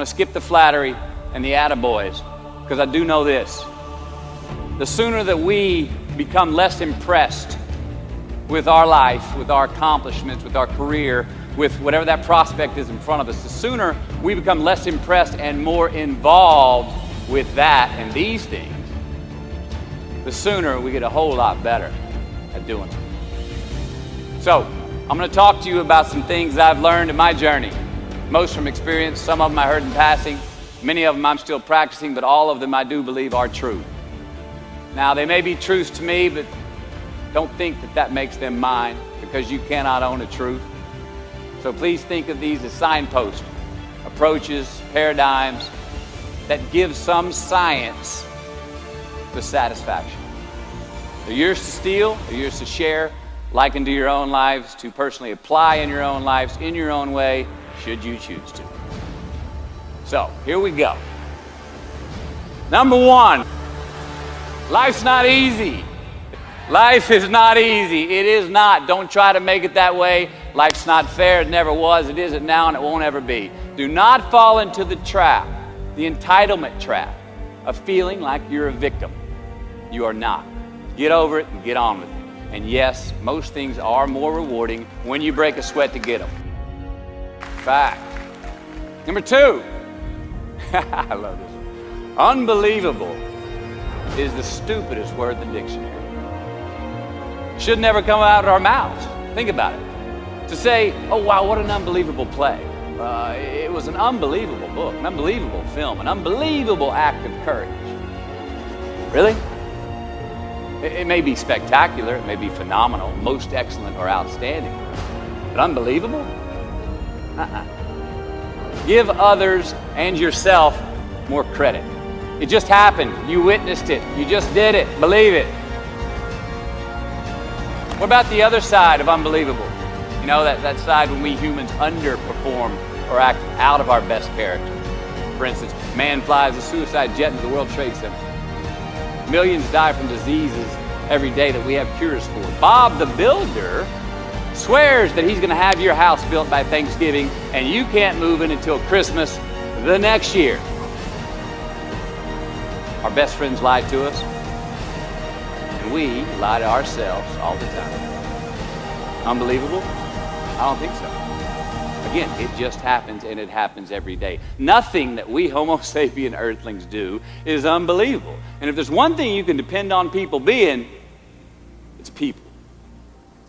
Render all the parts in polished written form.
going to skip the flattery and the attaboys, because I do know this. The sooner that we become less impressed with our life, with our accomplishments, with our career, with whatever that prospect is in front of us, the sooner we become less impressed and more involved with that and these things, the sooner we get a whole lot better at doing it. So, I'm going to talk to you about some things I've learned in my journey. Most from experience, some of them I heard in passing, many of them I'm still practicing, but all of them I do believe are true. Now, they may be truths to me, but don't think that that makes them mine, because you cannot own a truth. So please think of these as signposts, approaches, paradigms that give some science to satisfaction. They're yours to steal, they're yours to share, liken to your own lives, to personally apply in your own lives, in your own way, should you choose to. So, here we go. Number one, life's not easy. Life is not easy. It is not. Don't try to make it that way. Life's not fair. It never was. It isn't now, and it won't ever be. Do not fall into the trap, the entitlement trap, of feeling like you're a victim. You are not. Get over it and get on with it. And yes, most things are more rewarding when you break a sweat to get them. Fact. Number two, I love this one. Unbelievable is the stupidest word in the dictionary. Should never come out of our mouths. Think about it. To say, oh wow, what an unbelievable play. It was an unbelievable book, an unbelievable film, an unbelievable act of courage. Really? It may be spectacular, it may be phenomenal, most excellent or outstanding, but unbelievable? Give others and yourself more credit. It just happened. You witnessed it. You just did it. Believe it. What about the other side of unbelievable? You know, that side when we humans underperform or act out of our best character. For instance, man flies a suicide jet into the World Trade Center. Millions die from diseases every day that we have cures for. Bob the Builder swears that he's going to have your house built by Thanksgiving, and you can't move in until Christmas the next year. Our best friends lie to us, and we lie to ourselves all the time. Unbelievable? I don't think so. Again, it just happens, and it happens every day. Nothing that we Homo sapien earthlings do is unbelievable. And if there's one thing you can depend on people being, it's people.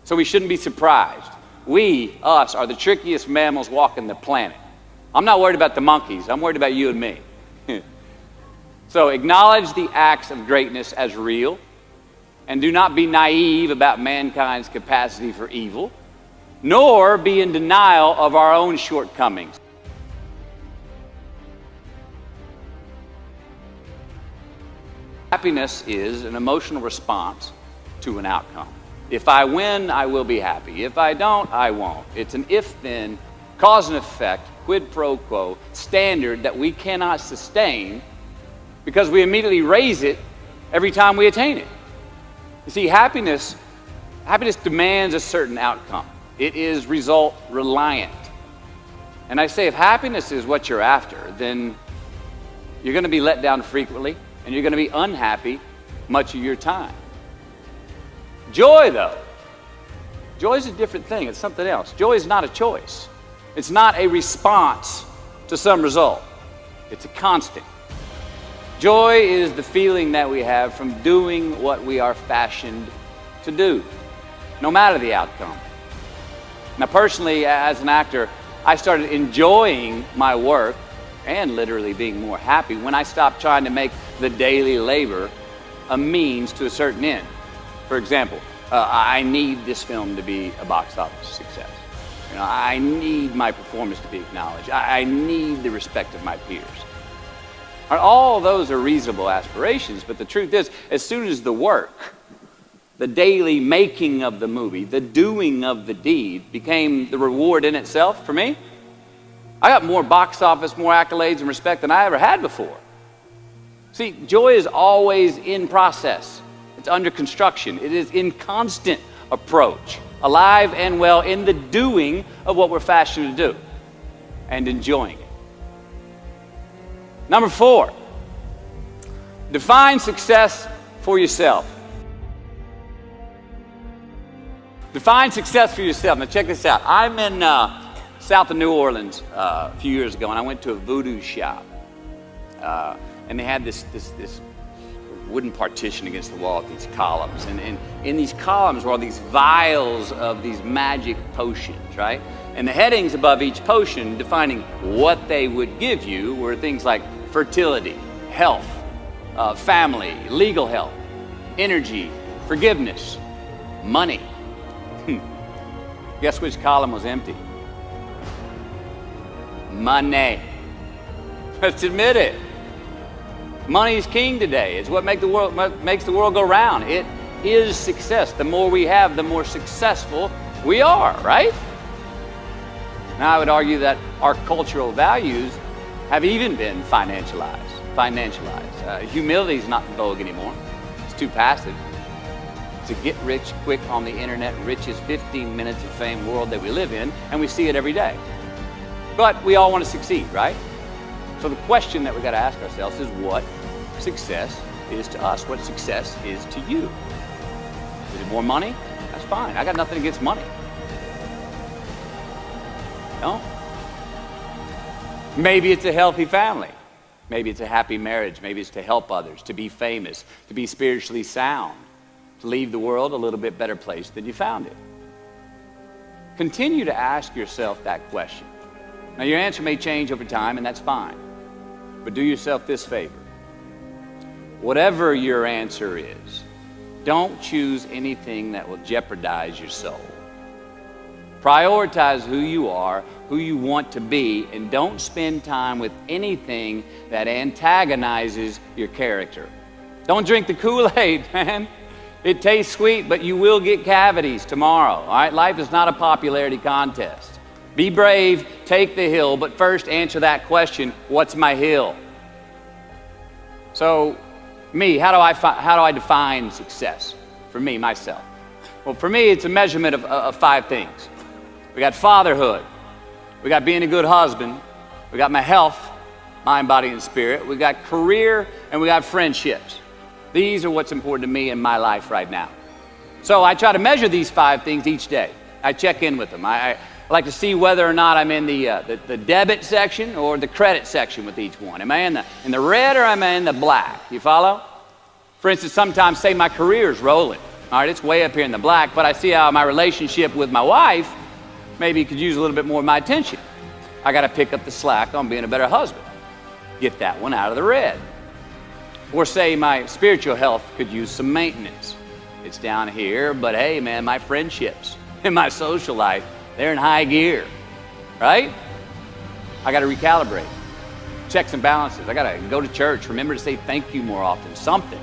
So we shouldn't be surprised. We, us, are the trickiest mammals walking the planet. I'm not worried about the monkeys. I'm worried about you and me. So acknowledge the acts of greatness as real, and do not be naive about mankind's capacity for evil, nor be in denial of our own shortcomings. Happiness is an emotional response to an outcome. If I win, I will be happy. If I don't, I won't. It's an if-then, cause and effect, quid pro quo standard that we cannot sustain because we immediately raise it every time we attain it. You see, happiness demands a certain outcome. It is result reliant. And I say if happiness is what you're after, then you're going to be let down frequently, and you're going to be unhappy much of your time. Joy, though, joy is a different thing. It's something else. Joy is not a choice. It's not a response to some result. It's a constant. Joy is the feeling that we have from doing what we are fashioned to do, no matter the outcome. Now, personally, as an actor, I started enjoying my work and literally being more happy when I stopped trying to make the daily labor a means to a certain end. For example, I need this film to be a box office success. You know, I need my performance to be acknowledged. I need the respect of my peers. All those are reasonable aspirations, but the truth is, as soon as the work, the daily making of the movie, the doing of the deed became the reward in itself for me, I got more box office, more accolades and respect than I ever had before. See, joy is always in process. It's under construction. It is in constant approach, alive and well in the doing of what we're fashioned to do and enjoying it. Number 4, define success for yourself. Define success for yourself. Now check this out. I'm in south of New Orleans a few years ago, and I went to a voodoo shop. And they had this wooden partition against the wall with these columns. And in these columns were all these vials of these magic potions, right? And the headings above each potion defining what they would give you were things like fertility, health, family, legal help, energy, forgiveness, money. Guess which column was empty? Money. Let's admit it. Money is king today. It's what makes the world go round. It is success. The more we have, the more successful we are, right? Now, I would argue that our cultural values have even been financialized. Humility is not in vogue anymore. It's too passive. It's a get rich quick on the internet, rich is 15 minutes of fame world that we live in, and we see it every day. But we all want to succeed, right? So the question that we got to ask ourselves is what success is to us, what success is to you. Is it more money? That's fine. I got nothing against money. No? Maybe it's a healthy family. Maybe it's a happy marriage. Maybe it's to help others, to be famous, to be spiritually sound, to leave the world a little bit better place than you found it. Continue to ask yourself that question. Now, your answer may change over time, and that's fine. But do yourself this favor. Whatever your answer is, don't choose anything that will jeopardize your soul. Prioritize who you are, who you want to be, and don't spend time with anything that antagonizes your character. Don't drink the Kool-Aid, man. It tastes sweet, but you will get cavities tomorrow, all right? Life is not a popularity contest. Be brave, take the hill, but first answer that question, what's my hill? So, how do I define success? For me, myself. Well, for me, it's a measurement of 5 things. We got fatherhood. We got being a good husband. We got my health, mind, body, and spirit. We got career, and we got friendships. These are what's important to me in my life right now. So I try to measure these 5 things each day. I check in with them. I like to see whether or not I'm in the debit section or the credit section with each one. Am I in the red or am I in the black? You follow? For instance, sometimes say my career's rolling. All right, it's way up here in the black, but I see how my relationship with my wife maybe could use a little bit more of my attention. I got to pick up the slack on being a better husband. Get that one out of the red. Or say my spiritual health could use some maintenance. It's down here, but hey, man, my friendships and my social life, they're in high gear, right? I got to recalibrate. Checks and balances. I got to go to church. Remember to say thank you more often, something.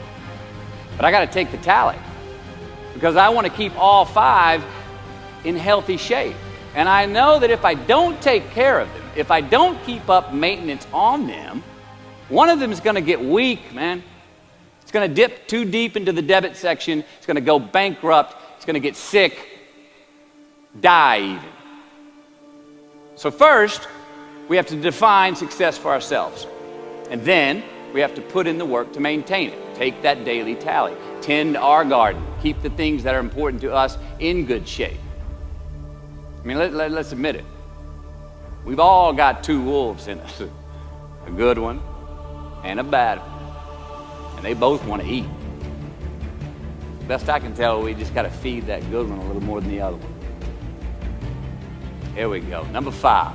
But I got to take the tally because I want to keep all 5 in healthy shape. And I know that if I don't take care of them, if I don't keep up maintenance on them, one of them is going to get weak, man. It's going to dip too deep into the debit section. It's going to go bankrupt. It's going to get sick. Die even. So first, we have to define success for ourselves. And then we have to put in the work to maintain it. Take that daily tally. Tend our garden. Keep the things that are important to us in good shape. I mean, let's admit it. We've all got 2 wolves in us. A good one and a bad one. And they both want to eat. Best I can tell, we just got to feed that good one a little more than the other one. Here we go. Number 5.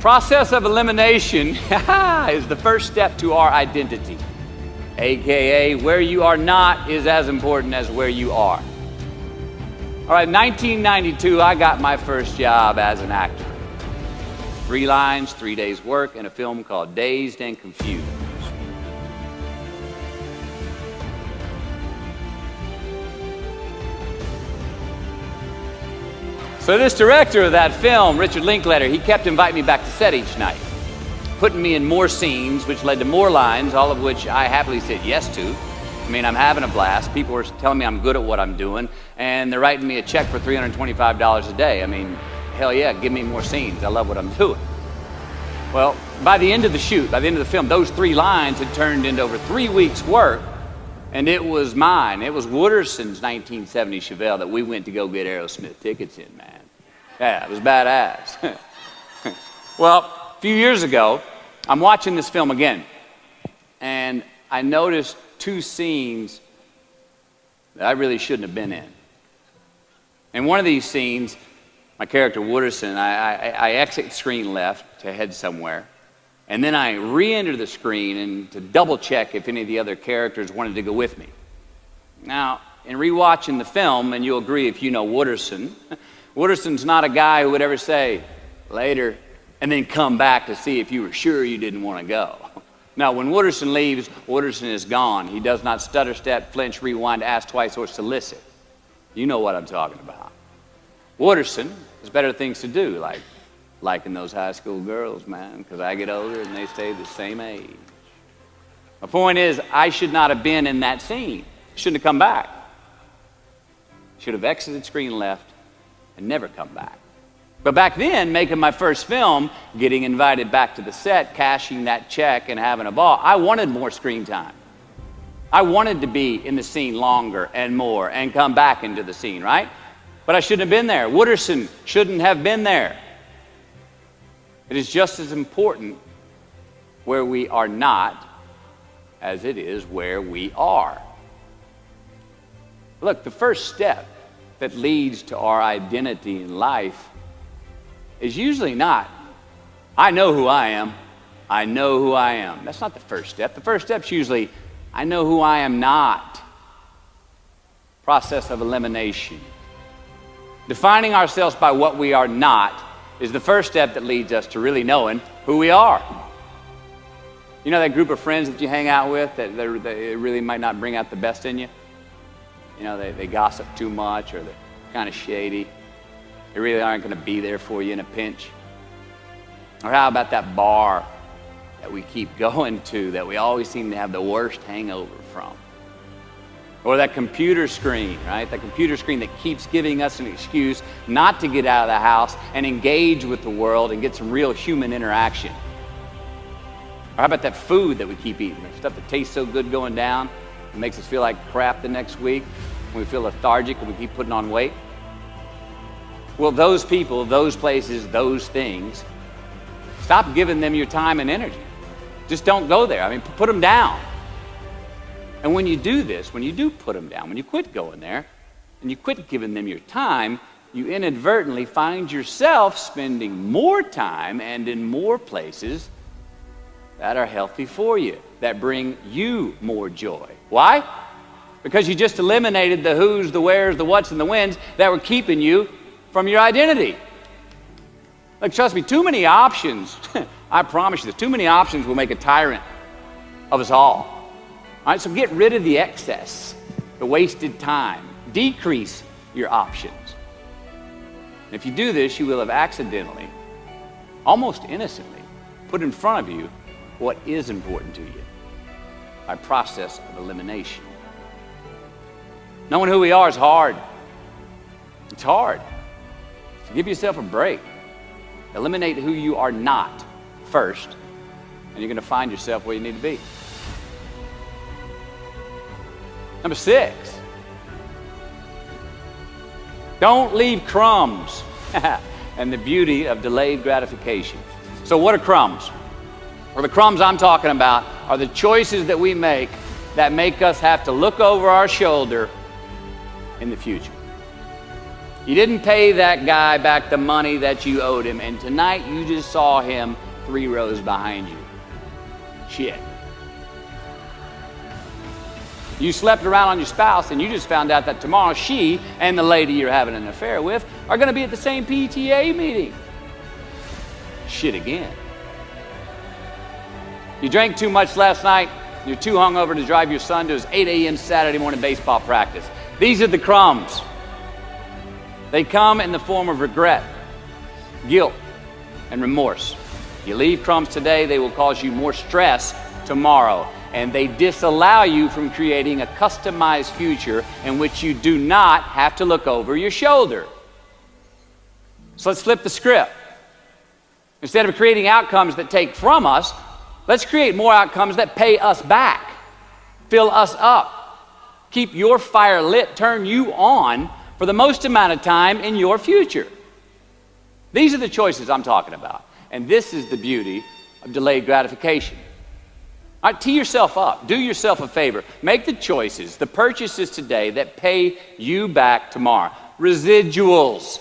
Process of elimination is the first step to our identity. AKA, where you are not is as important as where you are. All right, 1992, I got my first job as an actor. 3 lines, 3 days work in a film called Dazed and Confused. So this director of that film, Richard Linklater, he kept inviting me back to set each night, putting me in more scenes, which led to more lines, all of which I happily said yes to. I mean, I'm having a blast. People are telling me I'm good at what I'm doing, and they're writing me a check for $325 a day. I mean, hell yeah, give me more scenes. I love what I'm doing. Well, by the end of the shoot, by the end of the film, those 3 lines had turned into over 3 weeks' work, and it was mine. It was Wooderson's 1970 Chevelle that we went to go get Aerosmith tickets in, man. Yeah, it was badass. Well, a few years ago, I'm watching this film again, and I noticed 2 scenes that I really shouldn't have been in. In one of these scenes, my character Wooderson, I exit screen left to head somewhere, and then I re-enter the screen and to double check if any of the other characters wanted to go with me. Now, in rewatching the film, and you'll agree if you know Wooderson, Wooderson's not a guy who would ever say, later, and then come back to see if you were sure you didn't want to go. Now, when Wooderson leaves, Wooderson is gone. He does not stutter, step, flinch, rewind, ask twice, or solicit. You know what I'm talking about. Wooderson has better things to do, like liking those high school girls, man, because I get older and they stay the same age. My point is, I should not have been in that scene. Shouldn't have come back. Should have exited screen left and never come back. But back then, making my first film, getting invited back to the set, cashing that check and having a ball, I wanted more screen time. I wanted to be in the scene longer and more and come back into the scene, right? But I shouldn't have been there. Wooderson shouldn't have been there. It is just as important where we are not as it is where we are. Look, the first step that leads to our identity in life is usually not, I know who I am, I know who I am. That's not the first step. The first step's usually, I know who I am not. Process of elimination. Defining ourselves by what we are not is the first step that leads us to really knowing who we are. You know that group of friends that you hang out with that they really might not bring out the best in you? You know, they gossip too much, or they're kind of shady. They really aren't going to be there for you in a pinch. Or how about that bar that we keep going to that we always seem to have the worst hangover from? Or that computer screen, right? That computer screen that keeps giving us an excuse not to get out of the house and engage with the world and get some real human interaction. Or how about that food that we keep eating? The stuff that tastes so good going down, it makes us feel like crap the next week, when we feel lethargic and we keep putting on weight. Well, those people, those places, those things, stop giving them your time and energy. Just don't go there. I mean, put them down. And when you do this, when you do put them down, when you quit going there, and you quit giving them your time, you inadvertently find yourself spending more time and in more places that are healthy for you, that bring you more joy. Why? Because you just eliminated the who's, the where's, the what's, and the when's that were keeping you from your identity. Like, trust me, too many options, I promise you, too many options will make a tyrant of us all. All right, so get rid of the excess, the wasted time. Decrease your options. And if you do this, you will have accidentally, almost innocently, put in front of you what is important to you by process of elimination. Knowing who we are is hard. It's hard. So give yourself a break. Eliminate who you are not first, and you're going to find yourself where you need to be. Number 6, don't leave crumbs. And the beauty of delayed gratification. So what are crumbs? Well, the crumbs I'm talking about are the choices that we make that make us have to look over our shoulder in the future. You didn't pay that guy back the money that you owed him, and tonight you just saw him 3 rows behind you. Shit. You slept around on your spouse, and you just found out that tomorrow she and the lady you're having an affair with are going to be at the same PTA meeting. Shit again. You drank too much last night. You're too hungover to drive your son to his 8 a.m. Saturday morning baseball practice. These are the crumbs. They come in the form of regret, guilt, and remorse. You leave crumbs today, they will cause you more stress tomorrow. And they disallow you from creating a customized future in which you do not have to look over your shoulder. So let's flip the script. Instead of creating outcomes that take from us, let's create more outcomes that pay us back, fill us up, keep your fire lit, turn you on for the most amount of time in your future. These are the choices I'm talking about. And this is the beauty of delayed gratification. All right, tee yourself up. Do yourself a favor. Make the choices, the purchases today that pay you back tomorrow. Residuals.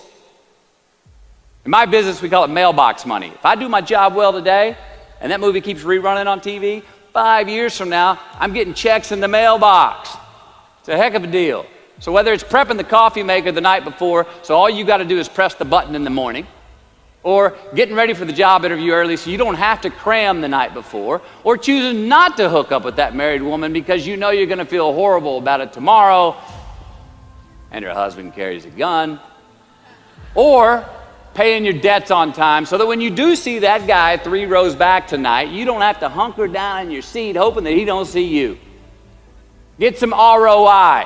In my business, we call it mailbox money. If I do my job well today, and that movie keeps rerunning on TV, 5 years from now, I'm getting checks in the mailbox. It's a heck of a deal. So whether it's prepping the coffee maker the night before, so all you got to do is press the button in the morning, or getting ready for the job interview early so you don't have to cram the night before, or choosing not to hook up with that married woman because you know you're going to feel horrible about it tomorrow, and her husband carries a gun, or paying your debts on time so that when you do see that guy 3 rows back tonight, you don't have to hunker down in your seat hoping that he don't see you. Get some ROI.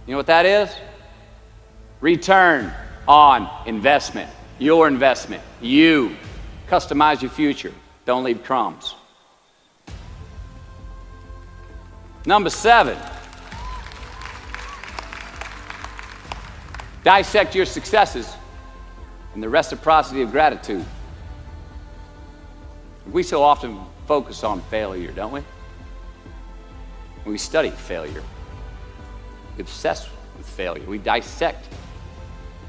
You know what that is? Return on investment. Your investment. You. Customize your future. Don't leave crumbs. Number 7. Dissect your successes and the reciprocity of gratitude. We so often focus on failure, don't we? We study failure. We obsess with failure. We dissect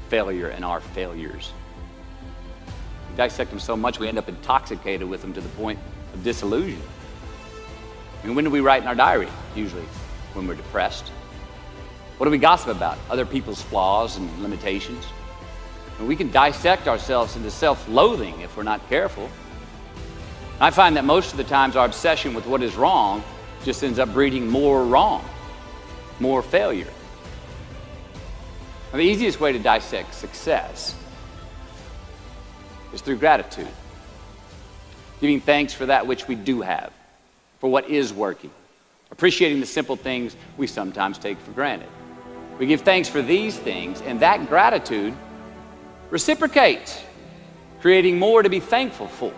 failure and our failures. We dissect them so much we end up intoxicated with them to the point of disillusion. I mean, when do we write in our diary? Usually when we're depressed. What do we gossip about? Other people's flaws and limitations. And we can dissect ourselves into self-loathing if we're not careful. I find that most of the times our obsession with what is wrong just ends up breeding more wrong, more failure. Now, the easiest way to dissect success is through gratitude. Giving thanks for that which we do have, for what is working. Appreciating the simple things we sometimes take for granted. We give thanks for these things, and that gratitude reciprocates, creating more to be thankful for.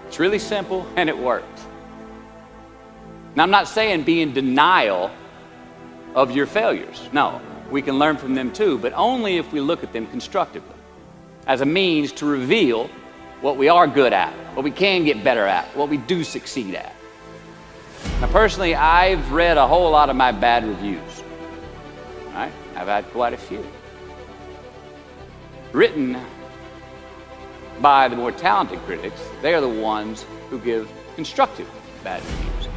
It's really simple, and it works. Now, I'm not saying be in denial of your failures. No, we can learn from them too, but only if we look at them constructively, as a means to reveal what we are good at, what we can get better at, what we do succeed at. Now, personally, I've read a whole lot of my bad reviews. All right? I've had quite a few. Written by the more talented critics, they are the ones who give constructive bad reviews.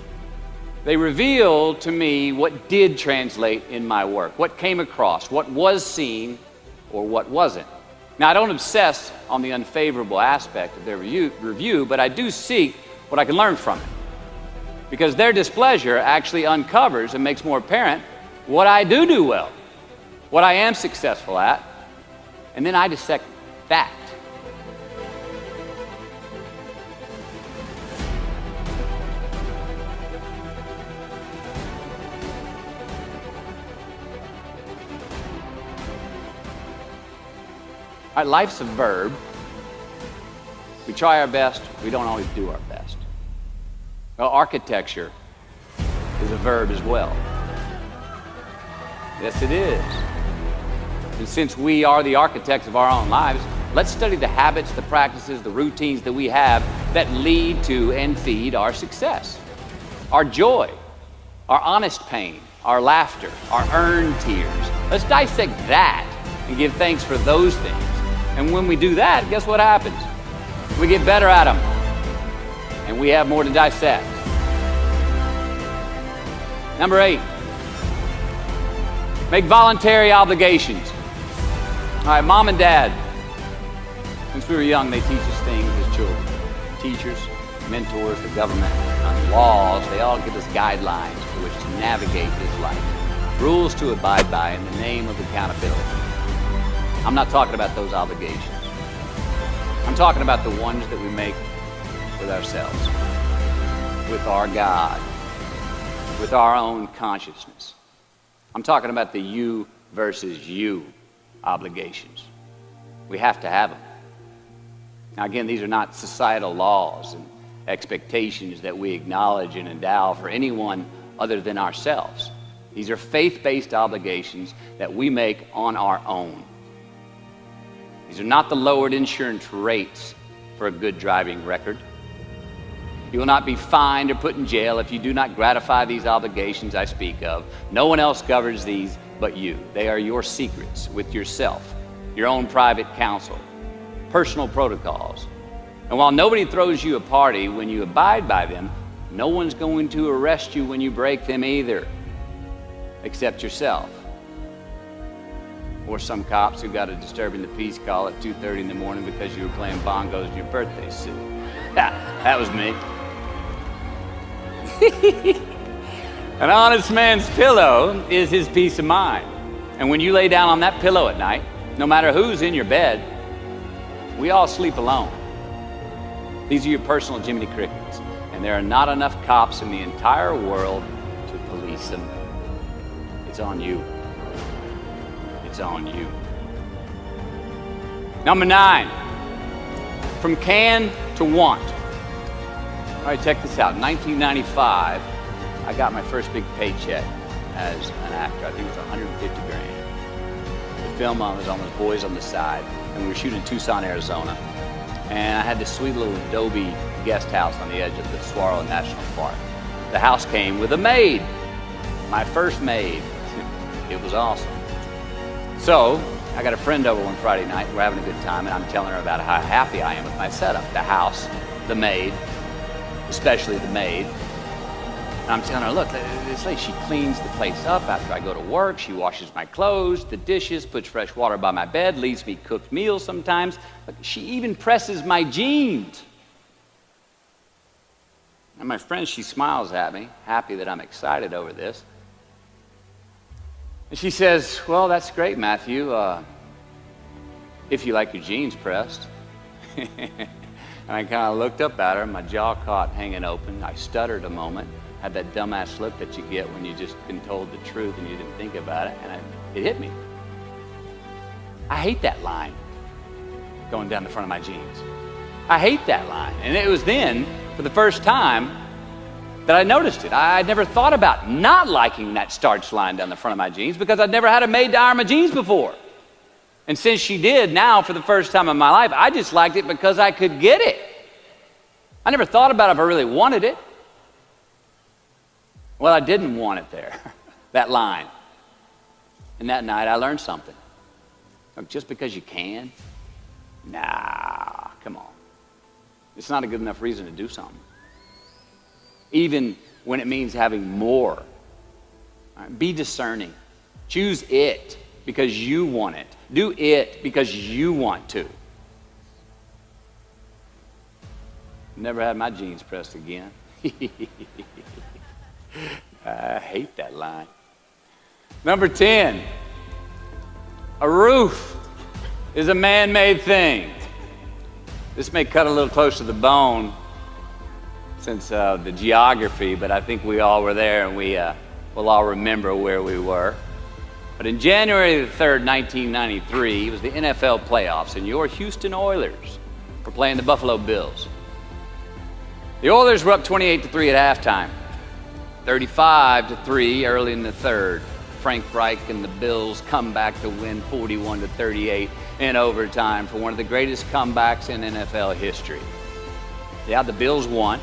They reveal to me what did translate in my work, what came across, what was seen, or what wasn't. Now, I don't obsess on the unfavorable aspect of their review, but I do seek what I can learn from it. Because their displeasure actually uncovers and makes more apparent what I do well, what I am successful at, and then I dissect that. All right, life's a verb. We try our best, we don't always do our best. Well, architecture is a verb as well. Yes, it is. And since we are the architects of our own lives, let's study the habits, the practices, the routines that we have that lead to and feed our success, our joy, our honest pain, our laughter, our earned tears. Let's dissect that and give thanks for those things. And when we do that, guess what happens? We get better at them. And we have more to dissect. Number 8, make voluntary obligations. All right, mom and dad, since we were young, they teach us things as children. Teachers, mentors, the government, laws, they all give us guidelines for which to navigate this life. Rules to abide by in the name of accountability. I'm not talking about those obligations. I'm talking about the ones that we make with ourselves, with our God, with our own consciousness. I'm talking about the you versus you obligations. We have to have them. Now, again, these are not societal laws and expectations that we acknowledge and endow for anyone other than ourselves. These are faith-based obligations that we make on our own. These are not the lowered insurance rates for a good driving record. You will not be fined or put in jail if you do not gratify these obligations I speak of. No one else governs these but you. They are your secrets with yourself, your own private counsel, personal protocols. And while nobody throws you a party when you abide by them, no one's going to arrest you when you break them either, except yourself. Or some cops who got a disturbing the peace call at 2:30 in the morning because you were playing bongos in your birthday suit. That was me. An honest man's pillow is his peace of mind. And when you lay down on that pillow at night, no matter who's in your bed, we all sleep alone. These are your personal Jiminy Crickets, and there are not enough cops in the entire world to police them. It's on you. It's on you. Number 9, from can to want. All right, check this out. In 1995, I got my first big paycheck as an actor. I think it was 150 grand. The film was on Boys on the Side, and we were shooting in Tucson, Arizona. And I had this sweet little adobe guest house on the edge of the Saguaro National Park. The house came with a maid, my first maid. It was awesome. So I got a friend over one Friday night. We're having a good time, and I'm telling her about how happy I am with my setup. The house, the maid, especially the maid. And I'm telling her, look, this lady, she cleans the place up after I go to work. She washes my clothes, the dishes, puts fresh water by my bed, leaves me cooked meals sometimes. Look, she even presses my jeans. And my friend, she smiles at me, happy that I'm excited over this. And she says, well, that's great, Matthew, if you like your jeans pressed. And I kind of looked up at her, my jaw caught hanging open. I stuttered a moment, had that dumbass look that you get when you've just been told the truth and you didn't think about it, and it hit me. I hate that line going down the front of my jeans. I hate that line. And it was then, for the first time, that I noticed it. I'd never thought about not liking that starch line down the front of my jeans because I'd never had a maid to iron my jeans before. And since she did, now for the first time in my life, I just liked it because I could get it. I never thought about if I really wanted it. Well, I didn't want it there, that line. And that night I learned something. Look, just because you can, nah, come on. It's not a good enough reason to do something. Even when it means having more. All right, be discerning. Choose it because you want it. Do it because you want to. Never had my jeans pressed again. I hate that line. Number 10, a roof is a man-made thing. This may cut a little close to the bone since the geography, but I think we all were there and we'll all remember where we were. But in January the 3rd, 1993, it was the NFL playoffs, and your Houston Oilers were playing the Buffalo Bills. The Oilers were up 28-3 at halftime, 35-3 early in the third. Frank Reich and the Bills come back to win 41-38 in overtime for one of the greatest comebacks in NFL history. Yeah, the Bills won,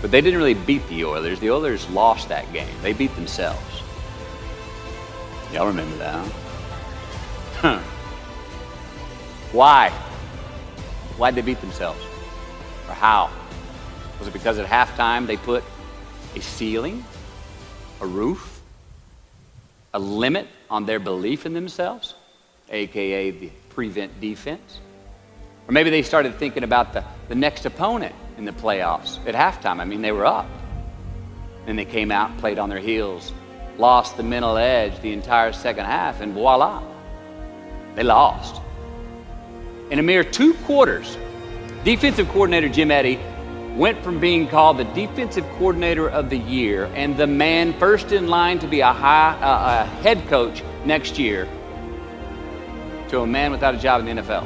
but they didn't really beat the Oilers. The Oilers lost that game. They beat themselves. Y'all remember that, huh? Why? Why'd they beat themselves? Or how? Was it because at halftime they put a ceiling, a roof, a limit on their belief in themselves, aka the prevent defense? Or maybe they started thinking about the next opponent in the playoffs at halftime. I mean, they were up. Then they came out and played on their heels, lost the mental edge the entire second half, and voila, they lost. In a mere 2 quarters, defensive coordinator Jim Eddy went from being called the defensive coordinator of the year and the man first in line to be a head coach next year to a man without a job in the NFL.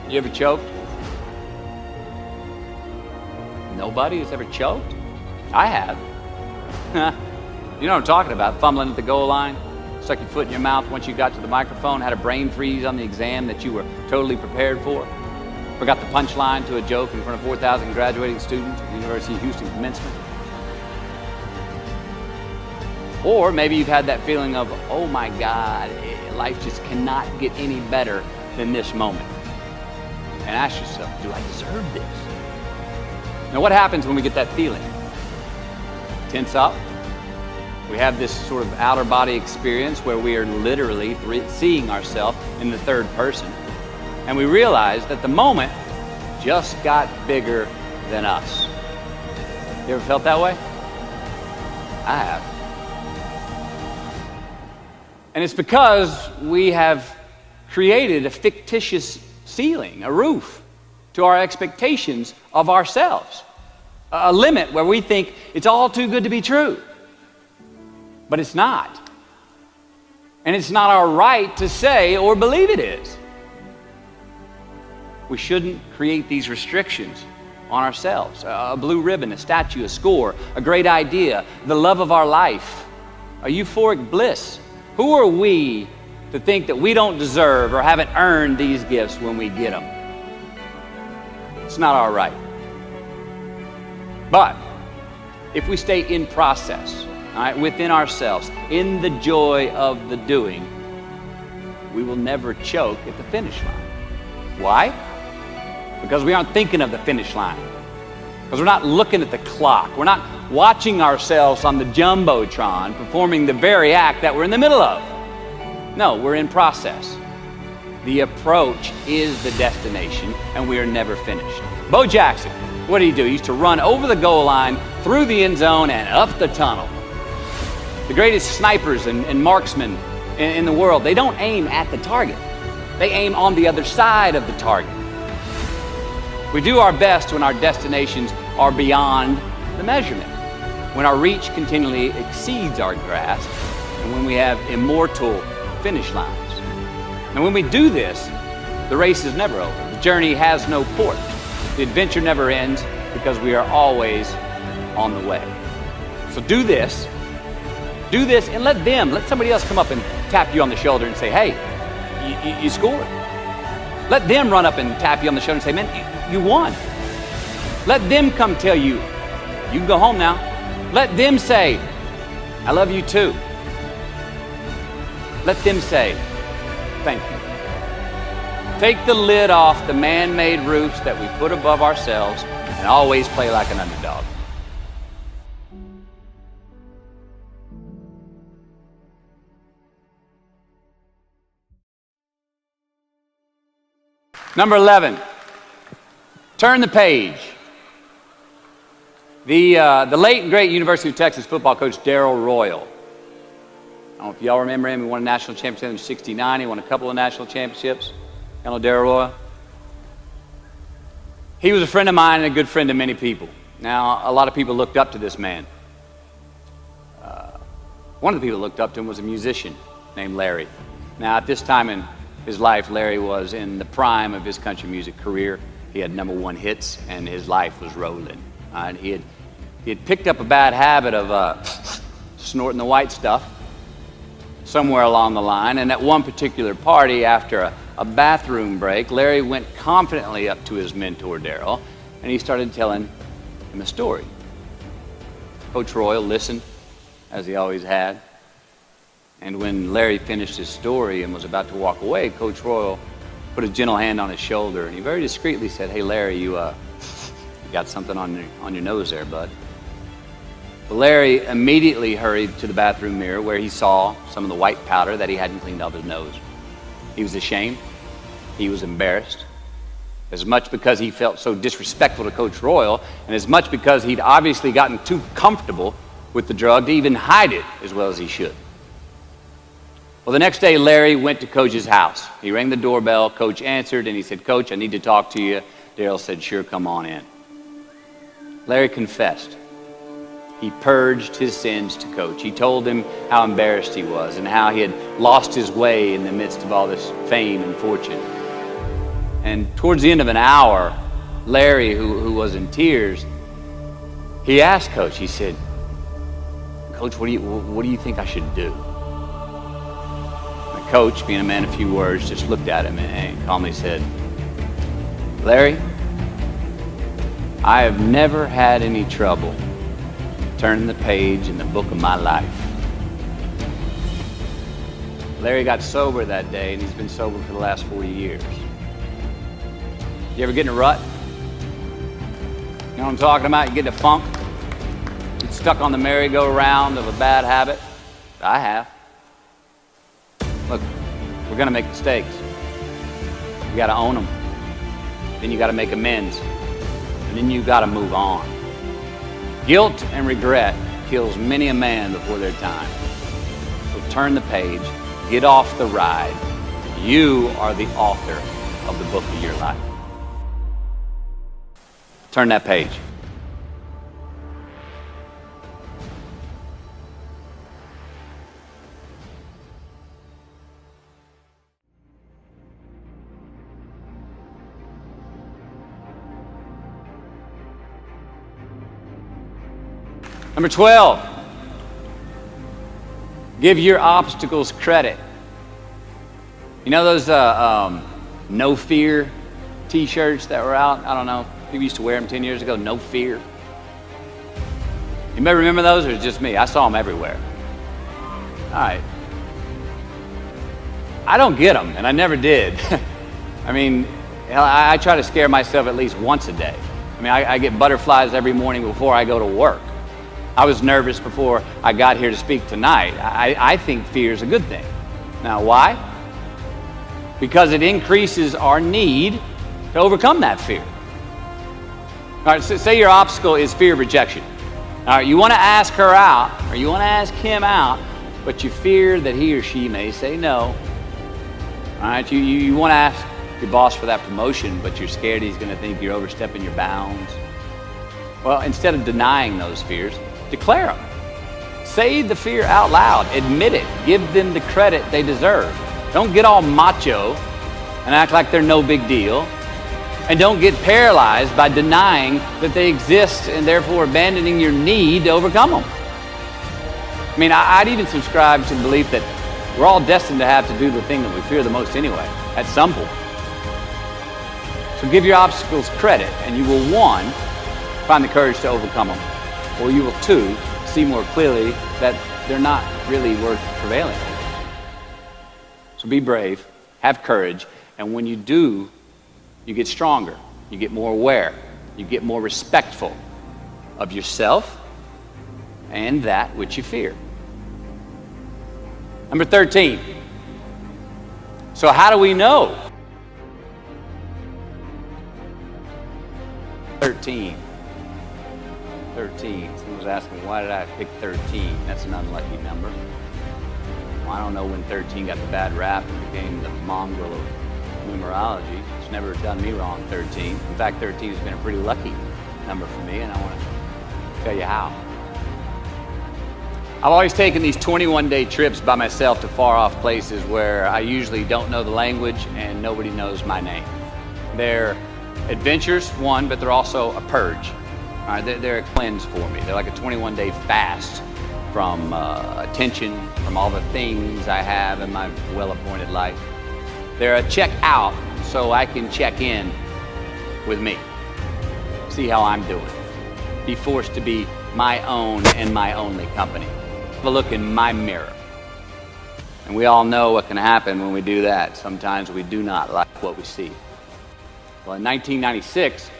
You ever choked? Nobody has ever choked? I have. You know what I'm talking about, fumbling at the goal line, stuck your foot in your mouth once you got to the microphone, had a brain freeze on the exam that you were totally prepared for, forgot the punchline to a joke in front of 4,000 graduating students at the University of Houston commencement. Or maybe you've had that feeling of, oh my God, life just cannot get any better than this moment. And ask yourself, do I deserve this? Now what happens when we get that feeling? Tense up. We have this sort of outer body experience where we are literally seeing ourselves in the third person. And we realize that the moment just got bigger than us. You ever felt that way? I have. And it's because we have created a fictitious ceiling, a roof to our expectations of ourselves, a limit where we think it's all too good to be true. But it's not. And it's not our right to say or believe it is. We shouldn't create these restrictions on ourselves. A blue ribbon, a statue, a score, a great idea, the love of our life, a euphoric bliss. Who are we to think that we don't deserve or haven't earned these gifts when we get them? It's not our right. But if we stay in process, all right, within ourselves, in the joy of the doing, we will never choke at the finish line. Why? Because we aren't thinking of the finish line. Because we're not looking at the clock. We're not watching ourselves on the Jumbotron performing the very act that we're in the middle of. No, we're in process. The approach is the destination, and we are never finished. Bo Jackson, what did he do? He used to run over the goal line, through the end zone, and up the tunnel. The greatest snipers and marksmen in the world, they don't aim at the target. They aim on the other side of the target. We do our best when our destinations are beyond the measurement, when our reach continually exceeds our grasp, and when we have immortal finish lines. And when we do this, the race is never over. The journey has no port. The adventure never ends because we are always on the way. So do this, and let somebody else come up and tap you on the shoulder and say, hey, you scored. Let them run up and tap you on the shoulder and say, man, you won. Let them come tell you, you can go home now. Let them say, I love you too. Let them say, thank you. Take the lid off the man-made roofs that we put above ourselves and always play like an underdog. Number 11, turn the page. The late and great University of Texas football coach Darrell Royal. I don't know if y'all remember him. He won a national championship in '69. He won a couple of national championships. You know Darrell Royal? He was a friend of mine and a good friend of many people. Now, a lot of people looked up to this man. One of the people who looked up to him was a musician named Larry. Now, at this time in his life, Larry was in the prime of his country music career. He had #1 hits, and his life was rolling. And he had picked up a bad habit of snorting the white stuff somewhere along the line. And at one particular party, after a bathroom break, Larry went confidently up to his mentor, Darrell, and he started telling him a story. Coach Royal listened, as he always had. And when Larry finished his story and was about to walk away, Coach Royal put a gentle hand on his shoulder, and he very discreetly said, hey, Larry, you got something on your nose there, bud. But Larry immediately hurried to the bathroom mirror where he saw some of the white powder that he hadn't cleaned off his nose. He was ashamed. He was embarrassed. As much because he felt so disrespectful to Coach Royal, and as much because he'd obviously gotten too comfortable with the drug to even hide it as well as he should. Well, the next day, Larry went to Coach's house. He rang the doorbell. Coach answered, and he said, Coach, I need to talk to you. Darrell said, sure, come on in. Larry confessed. He purged his sins to Coach. He told him how embarrassed he was and how he had lost his way in the midst of all this fame and fortune. And towards the end of an hour, Larry, who was in tears, he asked Coach, he said, "Coach, what do you think I should do?" The coach, being a man of few words, just looked at him and calmly said, "Larry, I have never had any trouble turning the page in the book of my life." Larry got sober that day, and he's been sober for the last 40 years. You ever get in a rut? You know what I'm talking about? You get in a funk? Get stuck on the merry-go-round of a bad habit? I have. Look, we're going to make mistakes. You got to own them. Then you got to make amends. And then you got to move on. Guilt and regret kills many a man before their time. So turn the page. Get off the ride. You are the author of the book of your life. Turn that page. Number 12, give your obstacles credit. You know those no fear t-shirts that were out? I don't know. People used to wear them 10 years ago, no fear. You may remember those, or it's just me? I saw them everywhere. All right. I don't get them, and I never did. I mean, I try to scare myself at least once a day. I mean, I get butterflies every morning before I go to work. I was nervous before I got here to speak tonight. I think fear is a good thing. Now, why? Because it increases our need to overcome that fear. All right, so say your obstacle is fear of rejection. All right, you want to ask her out, or you want to ask him out, but you fear that he or she may say no. All right, you want to ask your boss for that promotion, but you're scared he's going to think you're overstepping your bounds. Well, instead of denying those fears, declare them. Say the fear out loud. Admit it. Give them the credit they deserve. Don't get all macho and act like they're no big deal. And don't get paralyzed by denying that they exist and therefore abandoning your need to overcome them. I mean, I'd even subscribe to the belief that we're all destined to have to do the thing that we fear the most anyway, at some point. So give your obstacles credit, and you will, 1, find the courage to overcome them, or you will, 2, see more clearly that they're not really worth prevailing over. So be brave, have courage, and when you do, you get stronger, you get more aware, you get more respectful of yourself and that which you fear. Number 13. So how do we know? 13. Someone was asking, why did I pick 13? That's an unlucky number. Well, I don't know when 13 got the bad rap and became the mongrel of numerology. It's never done me wrong, 13. In fact, 13 has been a pretty lucky number for me, and I want to tell you how. I've always taken these 21-day trips by myself to far-off places where I usually don't know the language and nobody knows my name. They're adventures, one, but they're also a purge. All right, they're a cleanse for me. They're like a 21-day fast from attention, from all the things I have in my well-appointed life. They're a check out so I can check in with me, see how I'm doing, be forced to be my own and my only company. Have a look in my mirror. And we all know what can happen when we do that. Sometimes we do not like what we see. Well, in 1996,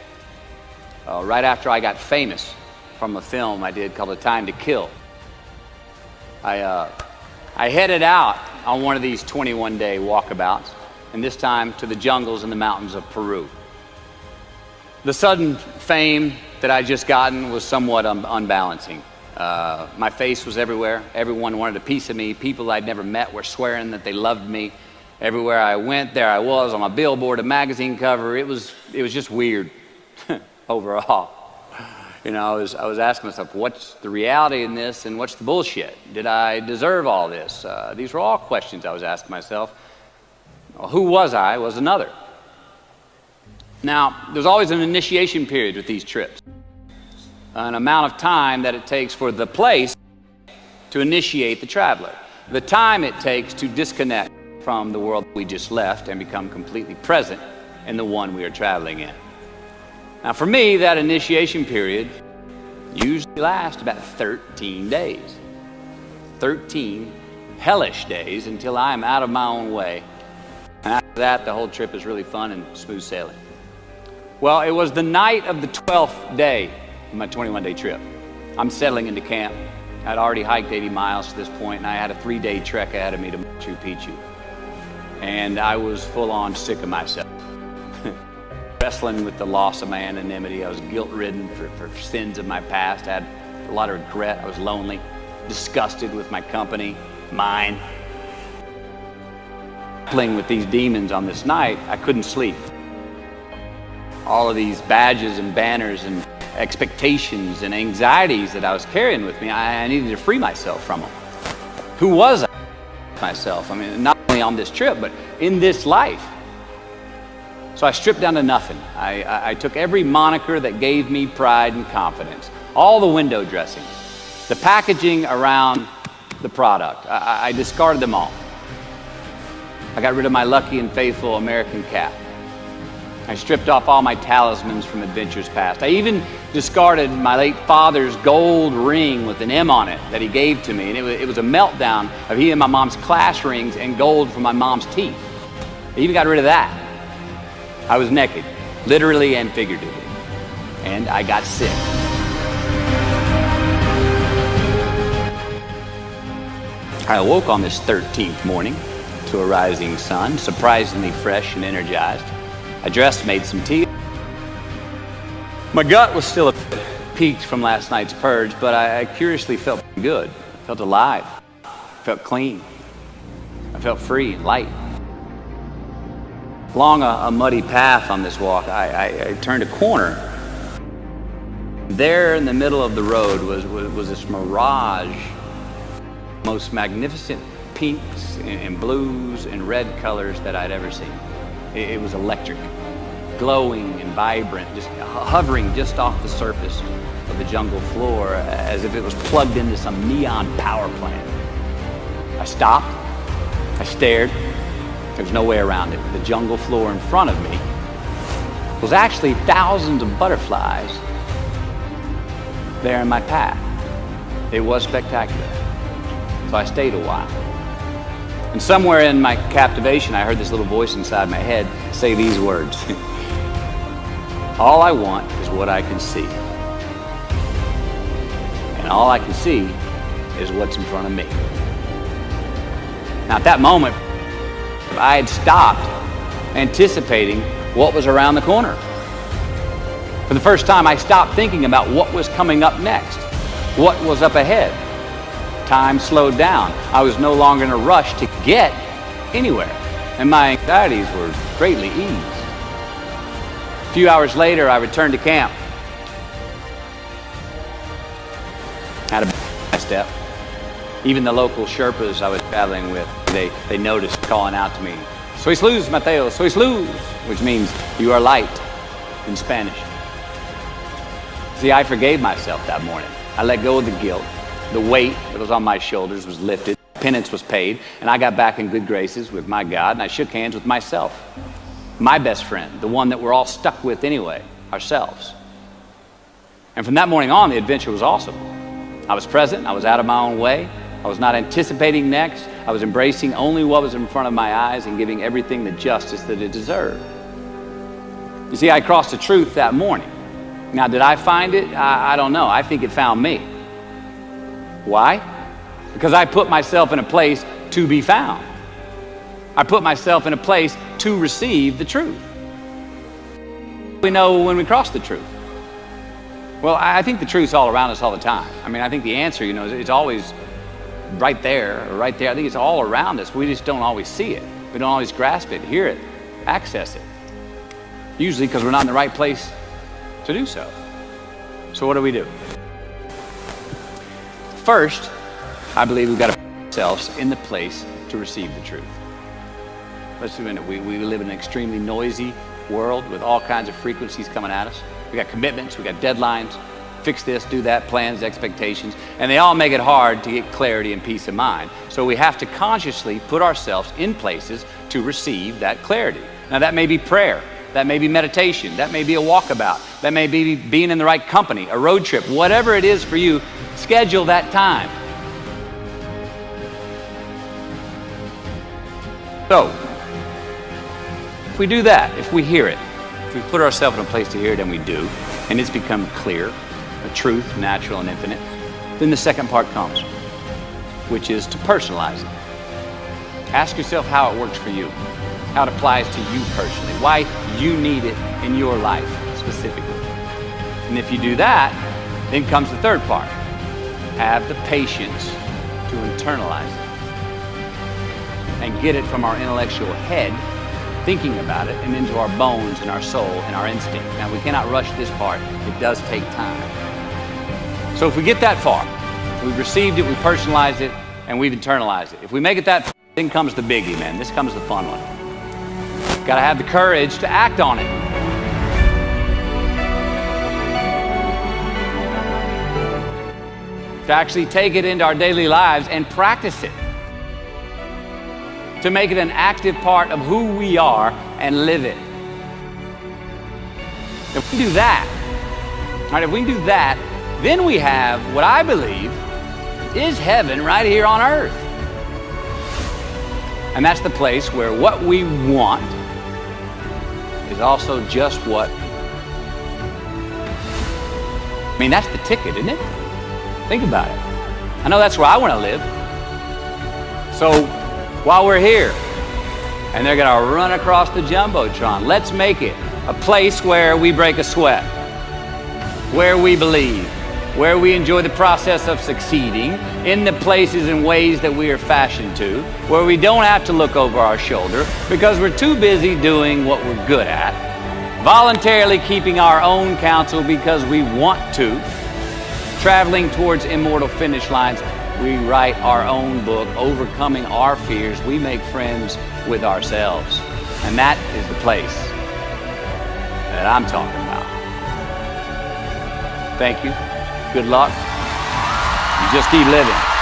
right after I got famous from a film I did called A Time to Kill, I headed out on one of these 21-day walkabouts, and this time to the jungles and the mountains of Peru. The sudden fame that I'd just gotten was somewhat unbalancing. My face was everywhere. Everyone wanted a piece of me. People I'd never met were swearing that they loved me. Everywhere I went, there I was on a billboard, a magazine cover. It was just weird overall. You know, I was asking myself, what's the reality in this and what's the bullshit? Did I deserve all this? These were all questions I was asking myself. Who was I was another. Now, there's always an initiation period with these trips, an amount of time that it takes for the place to initiate the traveler, the time it takes to disconnect from the world we just left and become completely present in the one we are traveling in. Now, for me, that initiation period usually lasts about 13 days. 13 hellish days until I am out of my own way. And after that, the whole trip is really fun and smooth sailing. Well, it was the night of the 12th day of my 21-day trip. I'm settling into camp. I'd already hiked 80 miles to this point, and I had a 3-day trek ahead of me to Machu Picchu. And I was full on sick of myself. Wrestling with the loss of my anonymity. I was guilt-ridden for sins of my past. I had a lot of regret. I was lonely, disgusted with my company, mine. Playing with these demons on this night, I couldn't sleep. All of these badges and banners and expectations and anxieties that I was carrying with me, I needed to free myself from them. Who was I? Myself. I mean, not only on this trip, but in this life. So I stripped down to nothing. I took every moniker that gave me pride and confidence, all the window dressing, the packaging around the product. I discarded them all. I got rid of my lucky and faithful American cap. I stripped off all my talismans from adventures past. I even discarded my late father's gold ring with an M on it that he gave to me. And it was a meltdown of he and my mom's class rings and gold from my mom's teeth. I even got rid of that. I was naked, literally and figuratively. And I got sick. I awoke on this 13th morning to a rising sun, surprisingly fresh and energized. I dressed, made some tea. My gut was still a bit peaked from last night's purge, but I curiously felt good. I felt alive. I felt clean. I felt free and light. Along a muddy path on this walk, I turned a corner. There in the middle of the road was this mirage, most magnificent pinks and blues and red colors that I'd ever seen. It was electric, glowing and vibrant, just hovering just off the surface of the jungle floor as if it was plugged into some neon power plant. I stopped, I stared. There was no way around it. The jungle floor in front of me was actually thousands of butterflies there in my path. It was spectacular. So I stayed a while. And somewhere in my captivation, I heard this little voice inside my head say these words. All I want is what I can see. And all I can see is what's in front of me. Now at that moment, I had stopped anticipating what was around the corner. For the first time, I stopped thinking about what was coming up next, what was up ahead. Time slowed down. I was no longer in a rush to get anywhere, and my anxieties were greatly eased. A few hours later, I returned to camp. Had a step. Even the local Sherpas I was traveling with, they noticed calling out to me, "Sois luz, Mateo, sois luz," which means you are light in Spanish. See, I forgave myself that morning. I let go of the guilt. The weight that was on my shoulders was lifted. Penance was paid, and I got back in good graces with my God, and I shook hands with myself, my best friend, the one that we're all stuck with anyway, ourselves. And from that morning on, the adventure was awesome. I was present. I was out of my own way. I was not anticipating next. I was embracing only what was in front of my eyes and giving everything the justice that it deserved. You see, I crossed the truth that morning. Now, did I find it? I don't know. I think it found me. Why? Because I put myself in a place to be found. I put myself in a place to receive the truth. We know when we cross the truth. Well, I think the truth's all around us all the time. I mean, I think the answer, it's always right there or right there. I think it's all around us. We just don't always see it. We don't always grasp it, hear it, access it. Usually because we're not in the right place to do so. So what do? First, I believe we've got to put ourselves in the place to receive the truth. Let's admit it. We live in an extremely noisy, world with all kinds of frequencies coming at us. We got commitments, we got deadlines, fix this, do that, plans, expectations, and they all make it hard to get clarity and peace of mind. So we have to consciously put ourselves in places to receive that clarity. Now that may be prayer, that may be meditation, that may be a walkabout, that may be being in the right company, a road trip, whatever it is for you, schedule that time. So, if we do that, if we hear it, if we put ourselves in a place to hear it, and we do, and it's become clear, a truth, natural and infinite, then the second part comes, which is to personalize it. Ask yourself how it works for you, how it applies to you personally, why you need it in your life specifically. And if you do that, then comes the third part. Have the patience to internalize it and get it from our intellectual head, thinking about it, and into our bones and our soul and our instinct. Now, we cannot rush this part. It does take time. So if we get that far, we've received it, we personalized it, and we've internalized it. If we make it that far, then comes the biggie, man. This comes the fun one. Got to have the courage to act on it. To actually take it into our daily lives and practice it. To make it an active part of who we are and live it. If we do that, all right, if we do that, then we have what I believe is heaven right here on earth. And that's the place where what we want is also just what. I mean, that's the ticket, isn't it? Think about it. I know that's where I want to live. So while we're here, and they're going to run across the Jumbotron, let's make it a place where we break a sweat, where we believe, where we enjoy the process of succeeding in the places and ways that we are fashioned to, where we don't have to look over our shoulder because we're too busy doing what we're good at, voluntarily keeping our own counsel because we want to, traveling towards immortal finish lines. We write our own book, overcoming our fears. We make friends with ourselves. And that is the place that I'm talking about. Thank you. Good luck. You just keep living.